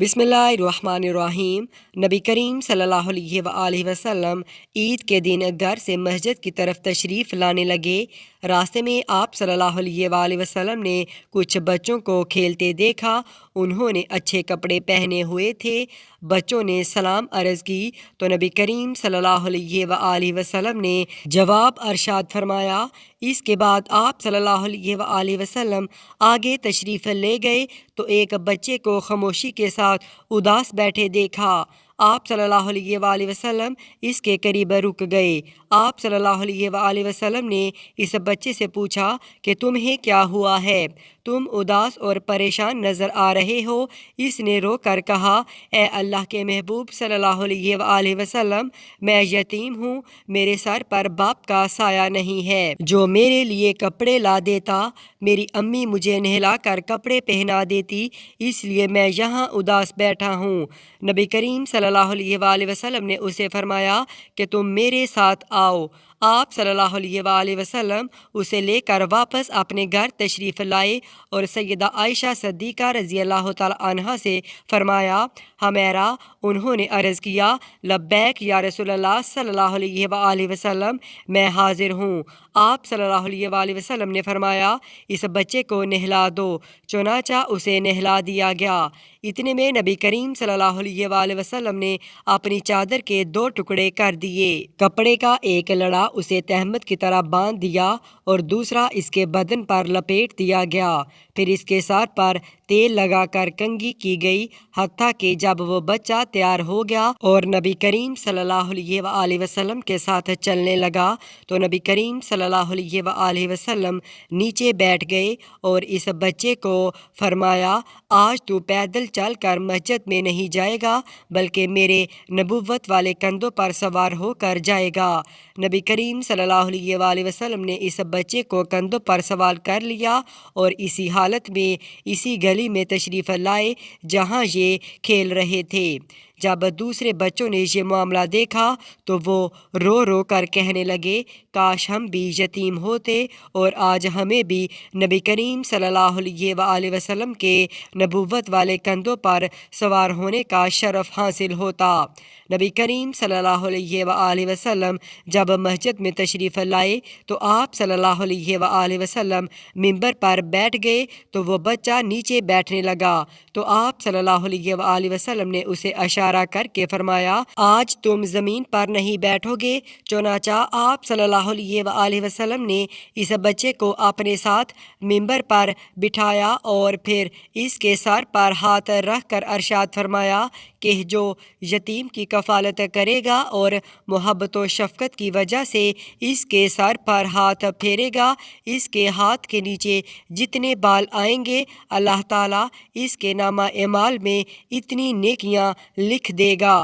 बिस्मिल्लाहिर्रहमानिर्रहीम। नबी करीम सल्लल्लाहु अलैहि वसल्लम ईद के दिन घर से मस्जिद की तरफ तशरीफ़ लाने लगे। रास्ते में आप सल्लल्लाहु अलैहि वसल्लम ने कुछ बच्चों को खेलते देखा। उन्होंने अच्छे कपड़े पहने हुए थे। बच्चों ने सलाम अर्ज़ की तो नबी करीम सल्लल्लाहु अलैहि वसल्लम ने जवाब अरशाद फरमाया। इसके बाद आप सल्लल्लाहु अलैहि वसल्लम आगे तशरीफ़ ले गए तो एक बच्चे को खामोशी के साथ उदास बैठे देखा। आप सल्लल्लाहु अलैहि वसल्लम इसके करीब रुक गए। आप सल्लल्लाहु अलैहि वसल्लम ने इस बच्चे से पूछा कि तुम्हें क्या हुआ है, तुम उदास और परेशान नज़र आ रहे हो। इसने रो कर कहा, ए अल्लाह के महबूब सल्लल्लाहु अलैहि वसल्लम, मैं यतीम हूँ, मेरे सर पर बाप का साया नहीं है जो मेरे लिए कपड़े ला देता। मेरी अम्मी मुझे नहला कर कपड़े पहना देती, इसलिए मैं यहाँ उदास बैठा हूँ। नबी करीम सल्लल्लाहु अलैहि वसल्लम ने उसे फरमाया कि तुम मेरे साथ आओ। आप सल्लल्लाहु अलैहि वसल्लम उसे लेकर वापस अपने घर तशरीफ़ लाए और सैयदा आयशा सिद्दीक़ा रज़ी अल्लाह तआला अन्हा से फरमाया, हमेरा। उन्होंने अर्ज़ किया, लब्बैक या रसूलल्लाह सल्लल्लाहु अलैहि वसल्लम, मैं हाजिर हूँ। आप सल्लल्लाहु अलैहि वसल्लम ने फरमाया, इस बच्चे को नहला दो। चुनाचा उसे नहला दिया गया। इतने में नबी करीम सल्लल्लाहु अलैहि वसल्लम ने अपनी चादर के 2 टुकड़े कर दिए। कपड़े का एक लड़ा उसे तहमद की तरह बांध दिया और दूसरा इसके बदन पर लपेट दिया गया। फिर इसके सर पर तेल लगाकर कंघी की गई, हत्ता कि जब वो बच्चा तैयार हो गया और नबी करीम सल्लल्लाहु अलैहि वसल्लम के साथ चलने लगा तो नबी करीम सल्लल्लाहु अलैहि वसल्लम नीचे बैठ गए और इस बच्चे को फरमाया, आज तू पैदल चल कर मस्जिद में नहीं जाएगा बल्कि मेरे नबुव्वत वाले कंधों पर सवार होकर जाएगा। नबी करीम सल्लल्लाहु अलैहि वसल्लम ने इस बच्चे को कंधों पर सवार कर लिया और इसी हालत में इसी गली में तशरीफ़ लाए जहाँ ये खेल रहे थे। जब दूसरे बच्चों ने ये मामला देखा तो वो रो रो कर कहने लगे, काश हम भी यतीम होते और आज हमें भी नबी करीम सल्लल्लाहु अलैहि वसल्लम के नबुव्वत वाले कंधों पर सवार होने का शरफ हासिल होता। नबी करीम सल्लल्लाहु अलैहि वसल्लम जब मस्जिद में तशरीफ़ लाए तो आप सल्लल्लाहु अलैहि वसल्लम मिंबर पर बैठ गए तो वो बच्चा नीचे बैठने लगा तो आप सल्लल्लाहु अलैहि वसल्लम ने उसे इशारा करके फरमाया, आज तुम ज़मीन पर नहीं बैठोगे। चुनाचा आप सल्लल्लाहु अलैहि वसल्लम ने इस बच्चे को अपने साथ मिंबर पर बिठाया और फिर इसके सर पर हाथ रख कर अरशाद फरमाया कि जो यतीम की कफ़ालत करेगा और मोहब्बत व शफ़क़त की वजह से इसके सर पर हाथ फेरेगा, इसके हाथ के नीचे जितने बाल आएंगे अल्लाह ताला इसके नामा एमाल में इतनी नेकियां लिख देगा।